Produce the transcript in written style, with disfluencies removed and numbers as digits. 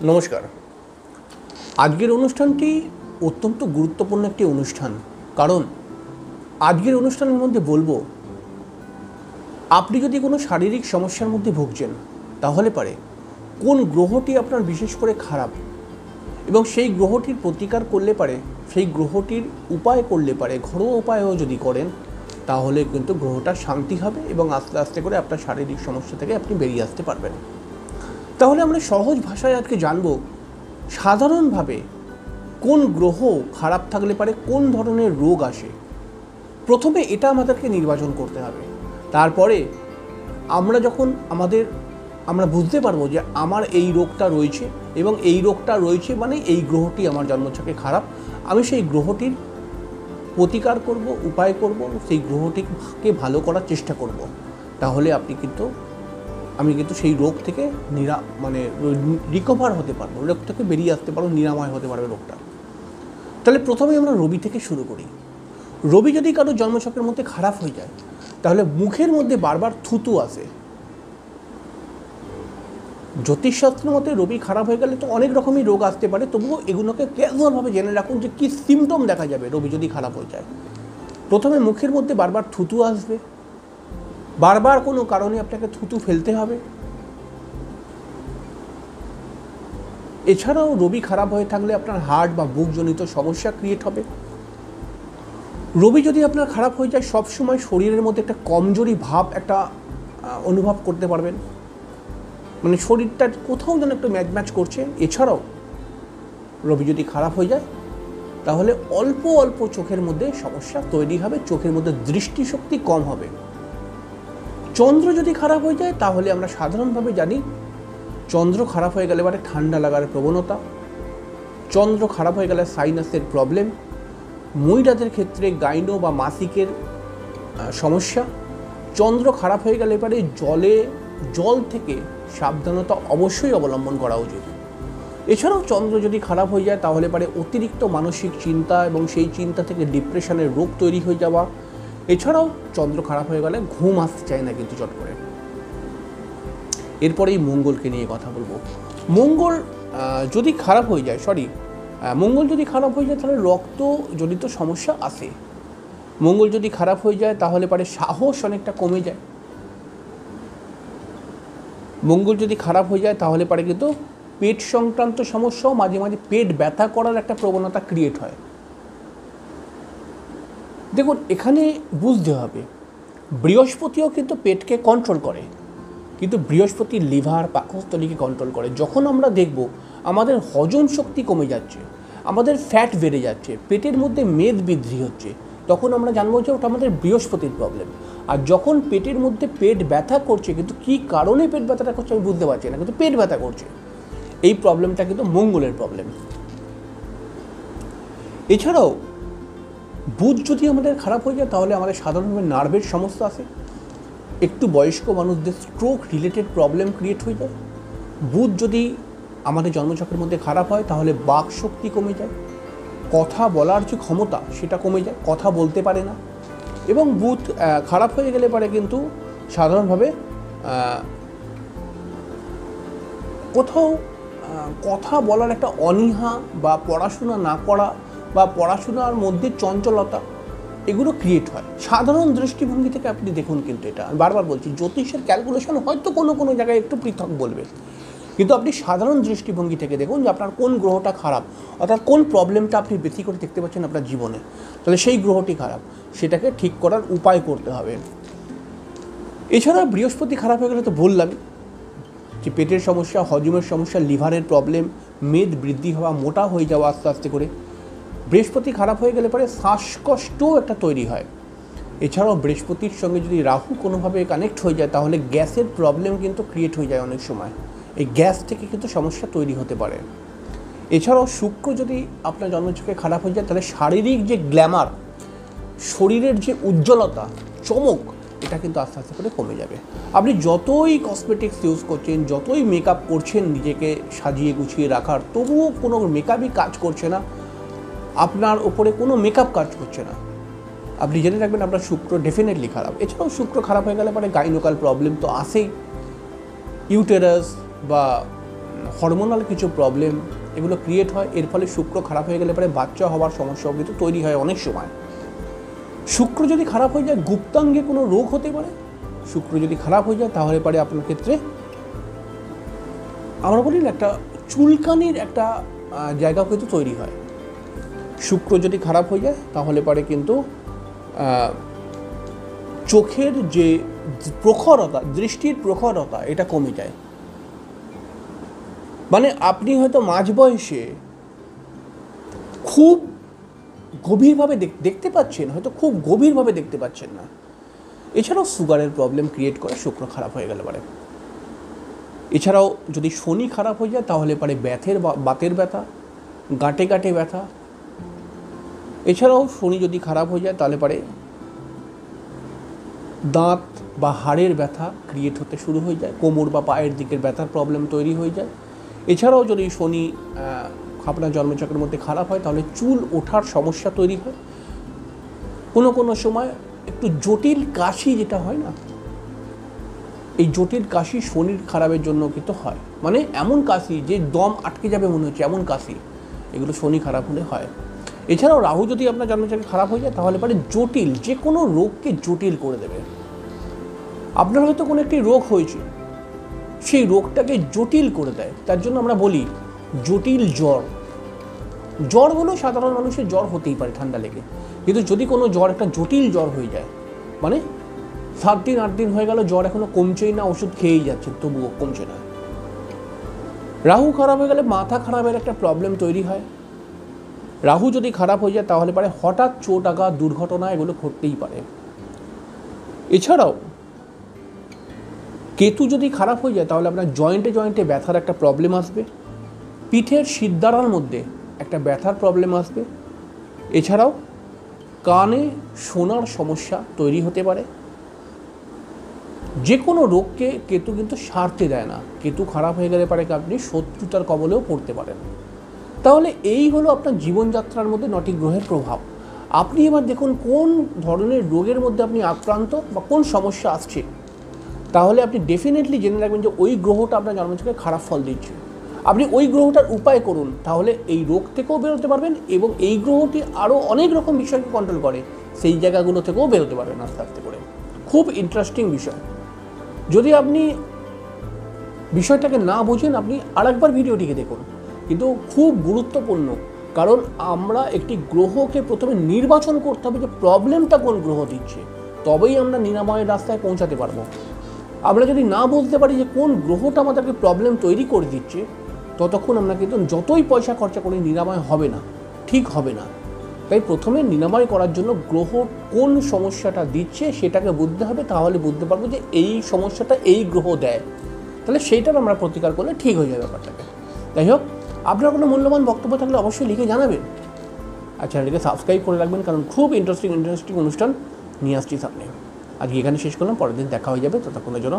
নমস্কার। আজকের অনুষ্ঠানটি অত্যন্ত গুরুত্বপূর্ণ একটি অনুষ্ঠান, কারণ আজকের অনুষ্ঠানের মধ্যে বলবো আপনি যদি কোনো শারীরিক সমস্যার মধ্যে ভুগছেন তাহলে পারে কোন গ্রহটি আপনার বিশেষ করে খারাপ এবং সেই গ্রহটির প্রতিকার করলে পারে, সেই গ্রহটির উপায় করলে পারে, ঘরোয়া উপায়ও যদি করেন তাহলে কিন্তু গ্রহটা শান্তি হবে এবং আস্তে আস্তে করে আপনার শারীরিক সমস্যা থেকে আপনি বেরিয়ে আসতে পারবেন। তাহলে আমরা সহজ ভাষায় আজকে জানবো সাধারণভাবে কোন গ্রহ খারাপ থাকলে পারে কোন ধরনের রোগ আসে। প্রথমে এটা আমাদেরকে নির্বাচন করতে হবে, তারপরে আমরা বুঝতে পারবো যে আমার এই রোগটা রয়েছে এবং এই রোগটা রয়েছে মানে এই গ্রহটি আমার জন্মছকে খারাপ, আমি সেই গ্রহটির প্রতিকার করব, উপায় করব, সেই গ্রহটিকে ভালো করার চেষ্টা করব। তাহলে আমি কিন্তু সেই রোগ থেকে রিকভার হতে পারবো, রোগ থেকে বেরিয়ে আসতে পারবো, নিরাময় হতে পারবে রোগটা। তাহলে প্রথমে আমরা রবি থেকে শুরু করি। রবি যদি কারো জন্মছকের মধ্যে খারাপ হয়ে যায় তাহলে মুখের মধ্যে বারবার থুতু আসে। জ্যোতিষশাস্ত্র মতে রবি খারাপ হয়ে গেলে তো অনেক রকমই রোগ আসতে পারে, তবুও এগুলোকে ক্যাজুয়ালভাবে জেনে রাখুন যে কী সিমটম দেখা যাবে রবি যদি খারাপ হয়ে যায়। প্রথমে মুখের মধ্যে বারবার থুতু আসবে, বারবার কোনো কারণে আপনাকে থুতু ফেলতে হবে। এছাড়াও রবি খারাপ হয়ে থাকলে আপনার হার্ট বা বুকজনিত সমস্যা ক্রিয়েট হবে। রবি যদি আপনার খারাপ হয়ে যায় সবসময় শরীরের মধ্যে একটা কমজোরি ভাব অনুভব করতে পারবেন, মানে শরীরটা কোথাও যেন একটু ম্যাচ করছে। এছাড়াও রবি যদি খারাপ হয়ে যায় তাহলে অল্প অল্প চোখের মধ্যে সমস্যা তৈরি হবে, চোখের মধ্যে দৃষ্টিশক্তি কম হবে। চন্দ্র যদি খারাপ হয়ে যায় তাহলে আমরা সাধারণভাবে জানি চন্দ্র খারাপ হয়ে গেলে মানে ঠান্ডা লাগার প্রবণতা, চন্দ্র খারাপ হয়ে গেলে সাইনাসের প্রবলেম, মহিলাদের ক্ষেত্রে গাইনো বা মাসিকের সমস্যা। চন্দ্র খারাপ হয়ে গেলে এবারে জল থেকে সাবধানতা অবশ্যই অবলম্বন করা উচিত। এছাড়াও চন্দ্র যদি খারাপ হয়ে যায় তাহলে পারে অতিরিক্ত মানসিক চিন্তা এবং সেই চিন্তা থেকে ডিপ্রেশনের রোগ তৈরি হয়ে যাওয়া। এছাড়াও চন্দ্র খারাপ হয়ে গেলে ঘুম আসতে চায় না কিন্তু চট করে। এরপরেই মঙ্গলকে নিয়ে কথা বলবো। মঙ্গল যদি খারাপ হয়ে যায় তাহলে রক্তজনিত সমস্যা আসে। মঙ্গল যদি খারাপ হয়ে যায় তাহলে পারে সাহস অনেকটা কমে যায়। মঙ্গল যদি খারাপ হয়ে যায় তাহলে পারে কিন্তু পেট সংক্রান্ত সমস্যাও, মাঝে মাঝে পেট ব্যথা করার একটা প্রবণতা ক্রিয়েট হয়। দেখুন, এখানে বুঝতে হবে বৃহস্পতিও কিন্তু পেটকে কন্ট্রোল করে, কিন্তু বৃহস্পতি লিভার পাকস্থলীকে কন্ট্রোল করে। যখন আমরা দেখব আমাদের হজম শক্তি কমে যাচ্ছে, আমাদের ফ্যাট বেড়ে যাচ্ছে, পেটের মধ্যে মেদ বৃদ্ধি হচ্ছে, তখন আমরা জানবো যে ওটা আমাদের বৃহস্পতির প্রবলেম। আর যখন পেটের মধ্যে পেট ব্যথা করছে, কিন্তু কী কারণে পেট ব্যথাটা করছে আমি বুঝতে পারছি না, কিন্তু পেট ব্যথা করছে, এই প্রবলেমটা কিন্তু মঙ্গলের প্রবলেম। এছাড়াও বুধ যদি আমাদের খারাপ হয়ে যায় তাহলে আমাদের সাধারণভাবে নার্ভের সমস্যা আসে, একটু বয়স্ক মানুষদের স্ট্রোক রিলেটেড প্রবলেম ক্রিয়েট হয়ে যায়। বুধ যদি আমাদের জন্মচক্রের মধ্যে খারাপ হয় তাহলে বাক শক্তি কমে যায়, কথা বলার যে ক্ষমতা সেটা কমে যায়, কথা বলতে পারে না। এবং বুধ খারাপ হয়ে গেলে পারে কিন্তু সাধারণভাবে কোথাও কথা বলার একটা অনীহা বা পড়াশোনা না করা বা পড়াশোনার মধ্যে চঞ্চলতা এগুলো ক্রিয়েট হয়। সাধারণ দৃষ্টিভঙ্গি থেকে আপনি দেখুন, কিন্তু এটা আমি বারবার বলছি, জ্যোতিষের ক্যালকুলেশন হয়তো কোনো জায়গায় একটু পৃথক বলবে, কিন্তু আপনি সাধারণ দৃষ্টিভঙ্গি থেকে দেখুন যে আপনার কোন গ্রহটা খারাপ, অর্থাৎ কোন প্রবলেমটা আপনি বেশি করে দেখতে পাচ্ছেন আপনার জীবনে, তাহলে সেই গ্রহটি খারাপ, সেটাকে ঠিক করার উপায় করতে হবে। এছাড়া বৃহস্পতি খারাপ হয়ে গেলে তো বললাম যে পেটের সমস্যা, হজমের সমস্যা, লিভারের প্রবলেম, মেদ বৃদ্ধি হওয়া, মোটা হয়ে যাওয়া আস্তে আস্তে করে। বৃহস্পতি খারাপ হয়ে গেলে পরে শ্বাসকষ্টও একটা তৈরি হয়। এছাড়াও বৃহস্পতির সঙ্গে যদি রাহু কোনোভাবে কানেক্ট হয়ে যায় তাহলে গ্যাসের প্রবলেম কিন্তু ক্রিয়েট হয়ে যায় অনেক সময়, এই গ্যাস থেকে কিন্তু সমস্যা তৈরি হতে পারে। এছাড়াও শুক্র যদি আপনার জন্মছকে খারাপ হয়ে যায় তাহলে শারীরিক যে গ্ল্যামার, শরীরের যে উজ্জ্বলতা, চমক, এটা কিন্তু আস্তে আস্তে করে কমে যাবে। আপনি যতই কসমেটিক্স ইউজ করছেন, যতই মেকআপ করছেন নিজেকে সাজিয়ে গুছিয়ে রাখার, তবুও কোনো মেকআপই কাজ করছে না, আপনার ওপরে কোনো মেকআপ কাজ করছে না, আপনি জেনে রাখবেন আপনার শুক্র ডেফিনেটলি খারাপ। এছাড়াও শুক্র খারাপ হয়ে গেলে পরে গাইনোকাল প্রবলেম তো আসেই, ইউটেরাস বা হরমোনাল কিছু প্রবলেম এগুলো ক্রিয়েট হয়। এর ফলে শুক্র খারাপ হয়ে গেলে পরে বাচ্চা হওয়ার সমস্যাও কিন্তু তৈরি হয় অনেক সময়। শুক্র যদি খারাপ হয়ে যায় গুপ্তাঙ্গে কোনো রোগ হতে পারে। শুক্র যদি খারাপ হয়ে যায় তাহলে পরে আপনার ক্ষেত্রে আমরা বলি না একটা চুলকানির একটা জায়গা কিন্তু তৈরি হয়। শুক্র যদি খারাপ হয়ে যায় তাহলে পরে কিন্তু চোখের যে প্রখরতা, দৃষ্টির প্রখরতা এটা কমে যায়। মানে আপনি হয়তো মাঝ বয়সে খুব গভীরভাবে দেখতে পাচ্ছেন, হয়তো খুব গভীরভাবে দেখতে পাচ্ছেন না। এছাড়াও সুগারের প্রবলেম ক্রিয়েট করে শুক্র খারাপ হয়ে গেলে পারে। এছাড়াও যদি শনি খারাপ হয়ে যায় তাহলে পারে বাতের ব্যথা, গাঁটে গাঁটে ব্যথা। এছাড়াও শনি যদি খারাপ হয়ে যায় তাহলে পারে দাঁত বা হাড়ের ব্যথা ক্রিয়েট হতে শুরু হয়ে যায়, কোমর বা পায়ের দিকের ব্যথার প্রবলেম তৈরি হয়ে যায়। এছাড়াও যদি শনি আপনার জন্মচক্রের মধ্যে খারাপ হয় তাহলে চুল ওঠার সমস্যা তৈরি হয়। কোনো সময় একটু জটিল কাশি যেটা হয় না, এই জটিল কাশি শনির খারাপের জন্য কিন্তু হয়। মানে এমন কাশি যে দম আটকে যাবে মনে হচ্ছে, এমন কাশি, এগুলো শনি খারাপ হলে হয়। এছাড়াও রাহু যদি আপনার জন্মচক্রে খারাপ হয়ে যায় তাহলে পরে জটিল যে কোনো রোগকে জটিল করে দেবে। আপনার হয়তো কোনো একটি রোগ হয়েছে, সেই রোগটাকে জটিল করে দেয়। তার জন্য আমরা বলি জটিল জ্বর। জ্বর হলেও সাধারণ মানুষের জ্বর হতেই পারে ঠান্ডা লেগে, কিন্তু যদি কোনো জ্বর একটা জটিল জ্বর হয়ে যায়, মানে 7 দিন 8 দিন হয়ে গেল জ্বর এখনো কমছেই না, ওষুধ খেয়েই যাচ্ছে তবুও কমছে না। রাহু খারাপ হয়ে গেলে মাথা খারাপের একটা প্রবলেম তৈরি হয়। রাহু যদি খারাপ হয়ে যায় তাহলে পারে হঠাৎ চোট আঘাত, দুর্ঘটনা এগুলো ঘটতেই পারে। এছাড়াও কেতু যদি খারাপ হয়ে যায় তাহলে আপনার জয়েন্টে ব্যথার একটা প্রবলেম আসবে, পিঠের শিরদাঁড়ার মধ্যে একটা ব্যথার প্রবলেম আসবে। এছাড়াও কানে শোনার সমস্যা তৈরি হতে পারে। যে কোনো রোগকে কেতু কিন্তু সারতে দেয় না। কেতু খারাপ হয়ে গেলে পারে আপনি শত্রুতার কবলেও পড়তে পারেন। তাহলে এই হলো আপনার জীবনযাত্রার মধ্যে 9টি গ্রহের প্রভাব। আপনি এবার দেখুন কোন ধরনের রোগের মধ্যে আপনি আক্রান্ত বা কোন সমস্যা আসছে, তাহলে আপনি ডেফিনেটলি জেনে রাখবেন যে ওই গ্রহটা আপনার জন্মচক্রে খারাপ ফল দিচ্ছে। আপনি ওই গ্রহটার উপায় করুন, তাহলে এই রোগ থেকেও বেরোতে পারবেন এবং এই গ্রহটি আরও অনেক রকম বিষয়কে কন্ট্রোল করে, সেই জায়গাগুলো থেকেও বেরোতে পারবেন আস্তে আস্তে করে। খুব ইন্টারেস্টিং বিষয়। যদি আপনি বিষয়টাকে না বোঝেন আপনি আরেকবার ভিডিওটিকে দেখুন, কিন্তু খুব গুরুত্বপূর্ণ। কারণ আমরা একটি গ্রহকে প্রথমে নির্বাচন করতে হবে যে প্রবলেমটা কোন গ্রহ দিচ্ছে, তবেই আমরা নিরাময়ের রাস্তায় পৌঁছাতে পারবো। আমরা যদি না বলতে পারি যে কোন গ্রহটা আমাদেরকে প্রবলেম তৈরি করে দিচ্ছে, ততক্ষণ আমরা কিন্তু যতই পয়সা খরচা করি নিরাময় হবে না, ঠিক হবে না। তাই প্রথমে নিরাময় করার জন্য গ্রহ কোন সমস্যাটা দিচ্ছে সেটাকে বুঝতে হবে, তাহলে বুঝতে পারবো যে এই সমস্যাটা এই গ্রহ দেয়, তাহলে সেইটার আমরা প্রতিকার করলে ঠিক হয়ে যাবে ব্যাপারটাকে। যাই হোক, আপনার কোনো মূল্যবান বক্তব্য থাকলে অবশ্যই লিখে জানাবেন। আর চ্যানেলটিকে সাবস্ক্রাইব করে রাখবেন, কারণ খুব ইন্টারেস্টিং অনুষ্ঠান নিয়ে আসছি সামনে। আজকে এখানে শেষ করলাম, পরের দিন দেখা হয়ে যাবে। ততক্ষণের জন্য